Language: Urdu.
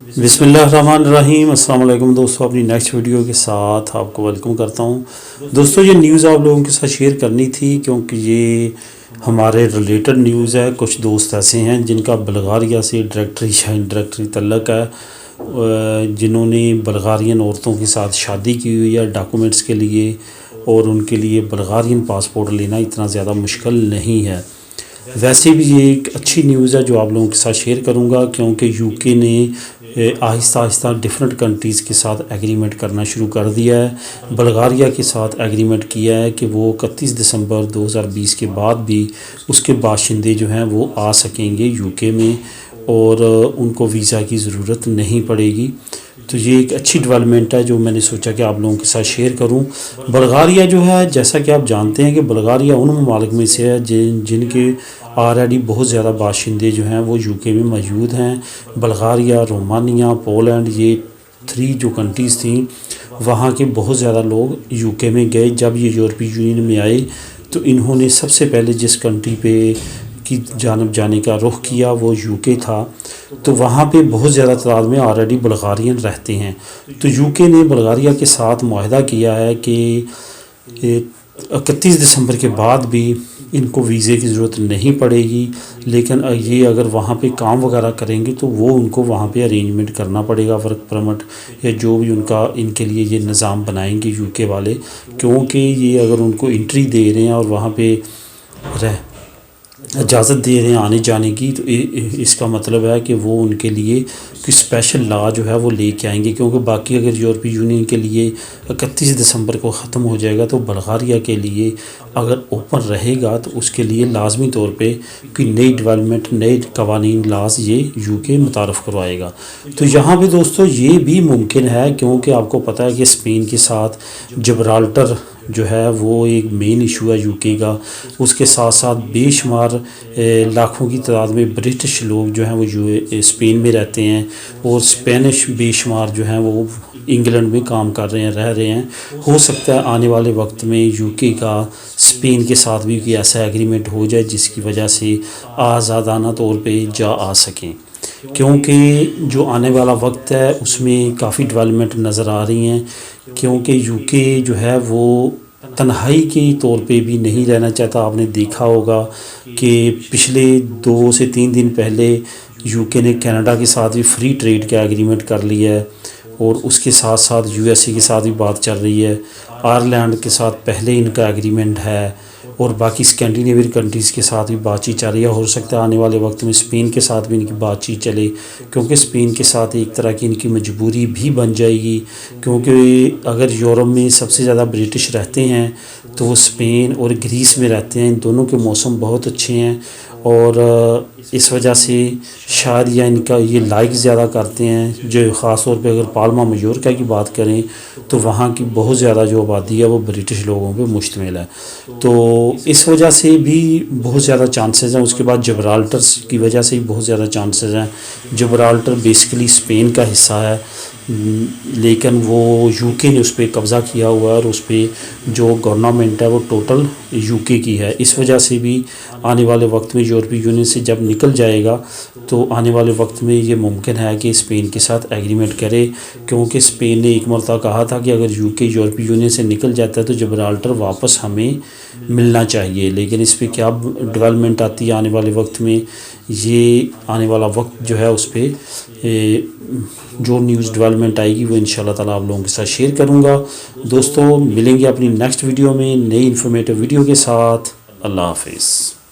بسم اللہ الرحمن الرحیم۔ السلام علیکم دوستو، اپنی نیکسٹ ویڈیو کے ساتھ آپ کو ویلکم کرتا ہوں۔ دوستو یہ نیوز آپ لوگوں کے ساتھ شیئر کرنی تھی کیونکہ یہ ہمارے ریلیٹڈ نیوز ہے۔ کچھ دوست ایسے ہیں جن کا بلغاریہ سے ڈائریکٹری یا انڈائریکٹری تعلق ہے، جنہوں نے بلغارین عورتوں کے ساتھ شادی کی ہوئی ہے ڈاکومنٹس کے لیے، اور ان کے لیے بلغارین پاسپورٹ لینا اتنا زیادہ مشکل نہیں ہے۔ ویسے بھی یہ ایک اچھی نیوز ہے جو آپ لوگوں کے ساتھ شیئر کروں گا، کیونکہ یو کے نے آہستہ آہستہ ڈیفرنٹ کنٹریز کے ساتھ ایگریمنٹ کرنا شروع کر دیا ہے۔ بلغاریہ کے ساتھ ایگریمنٹ کیا ہے کہ وہ 31 دسمبر 2020 کے بعد بھی اس کے باشندے جو ہیں وہ آ سکیں گے یو کے میں، اور ان کو ویزا کی ضرورت نہیں پڑے گی۔ تو یہ ایک اچھی ڈیولپمنٹ ہے جو میں نے سوچا کہ آپ لوگوں کے ساتھ شیئر کروں۔ بلغاریہ جو ہے، جیسا کہ آپ جانتے ہیں کہ بلغاریہ ان ممالک میں سے ہے جن کے آلریڈی بہت زیادہ باشندے جو ہیں وہ یو کے میں موجود ہیں۔ بلغاریہ، رومانیہ، پولینڈ، یہ 3 جو کنٹریز تھیں، وہاں کے بہت زیادہ لوگ یو کے میں گئے۔ جب یہ یورپی یونین میں آئے تو انہوں نے سب سے پہلے جس کنٹری پہ کی جانب جانے کا رخ کیا وہ یو کے تھا۔ تو وہاں پہ بہت زیادہ تعداد میں آلریڈی بلغارین رہتے ہیں۔ تو یو کے نے بلغاریہ کے ساتھ معاہدہ کیا ہے کہ 31 دسمبر کے بعد بھی ان کو ویزے کی ضرورت نہیں پڑے گی، لیکن یہ اگر وہاں پہ کام وغیرہ کریں گے تو وہ ان کو وہاں پہ ارینجمنٹ کرنا پڑے گا، ورک پرمٹ یا جو بھی ان کے لیے یہ نظام بنائیں گے یو کے والے، کیونکہ یہ اگر ان کو انٹری دے رہے ہیں اور وہاں پہ اجازت دے رہے ہیں آنے جانے کی، تو اس کا مطلب ہے کہ وہ ان کے لیے کوئی اسپیشل لا جو ہے وہ لے کے آئیں گے، کیونکہ باقی اگر یورپی یونین کے لیے 31 دسمبر کو ختم ہو جائے گا تو بلغاریہ کے لیے اگر اوپن رہے گا تو اس کے لیے لازمی طور پہ کوئی نئی ڈیولپمنٹ، نئے قوانین، لاز یہ یو کے متعارف کروائے گا۔ تو یہاں پہ دوستو یہ بھی ممکن ہے، کیونکہ آپ کو پتہ ہے کہ اسپین کے ساتھ جبرالٹر جو ہے وہ ایک مین ایشو ہے یو کے کا۔ اس کے ساتھ ساتھ بے شمار لاکھوں کی تعداد میں برٹش لوگ جو ہیں وہ اسپین میں رہتے ہیں، اور اسپینش بے شمار جو ہیں وہ انگلینڈ میں کام کر رہے ہیں، رہ رہے ہیں۔ ہو سکتا ہے آنے والے وقت میں یو کے کا اسپین کے ساتھ بھی کوئی ایسا ایگریمنٹ ہو جائے جس کی وجہ سے آزادانہ طور پہ جا آ سکیں، کیونکہ جو آنے والا وقت ہے اس میں کافی ڈیولپمنٹ نظر آ رہی ہیں، کیونکہ یو کے جو ہے وہ تنہائی کے طور پہ بھی نہیں رہنا چاہتا۔ آپ نے دیکھا ہوگا کہ پچھلے 2 سے 3 دن پہلے یو کے نے کینیڈا کے ساتھ بھی فری ٹریڈ کا ایگریمنٹ کر لیا ہے، اور اس کے ساتھ ساتھ یو ایس اے کے ساتھ بھی بات چل رہی ہے۔ آئرلینڈ کے ساتھ پہلے ان کا ایگریمنٹ ہے، اور باقی اسکینڈینیوین کنٹریز کے ساتھ بھی بات چیت چل رہی ہے۔ ہو سکتا ہے آنے والے وقت میں اسپین کے ساتھ بھی ان کی بات چیت چلے، کیونکہ اسپین کے ساتھ ایک طرح کی ان کی مجبوری بھی بن جائے گی، کیونکہ اگر یورپ میں سب سے زیادہ برٹش رہتے ہیں تو وہ اسپین اور گریس میں رہتے ہیں۔ ان دونوں کے موسم بہت اچھے ہیں، اور اس وجہ سے شاید یا ان کا یہ لائک زیادہ کرتے ہیں، جو خاص طور پہ اگر پالما میورکا کی بات کریں تو وہاں کی بہت زیادہ جو آبادی ہے وہ برٹش لوگوں پہ مشتمل ہے۔ تو اس وجہ سے بھی بہت زیادہ چانسز ہیں۔ اس کے بعد جبرالٹر کی وجہ سے بھی بہت زیادہ چانسز ہیں۔ جبرالٹر بیسیکلی اسپین کا حصہ ہے، لیکن وہ یو کے نے اس پہ قبضہ کیا ہوا ہے، اور اس پہ جو گورنمنٹ ہے وہ ٹوٹل یو کے کی ہے۔ اس وجہ سے بھی آنے والے وقت میں یورپی یونین سے جب نکل جائے گا تو آنے والے وقت میں یہ ممکن ہے کہ اسپین کے ساتھ ایگریمنٹ کرے، کیونکہ اسپین نے ایک مرتبہ کہا تھا کہ اگر یو کے یورپی یونین سے نکل جاتا ہے تو جبرالٹر واپس ہمیں ملنا چاہیے۔ لیکن اس پہ کیا ڈیولپمنٹ آتی ہے آنے والے وقت میں، یہ آنے والا وقت جو ہے اس پہ جو نیوز ڈیولپمنٹ آئے گی وہ انشاءاللہ تعالیٰ آپ لوگوں کے ساتھ شیئر کروں گا۔ دوستو ملیں گے اپنی نیکسٹ ویڈیو میں نئی انفارمیٹیو ویڈیو کے ساتھ۔ اللہ حافظ۔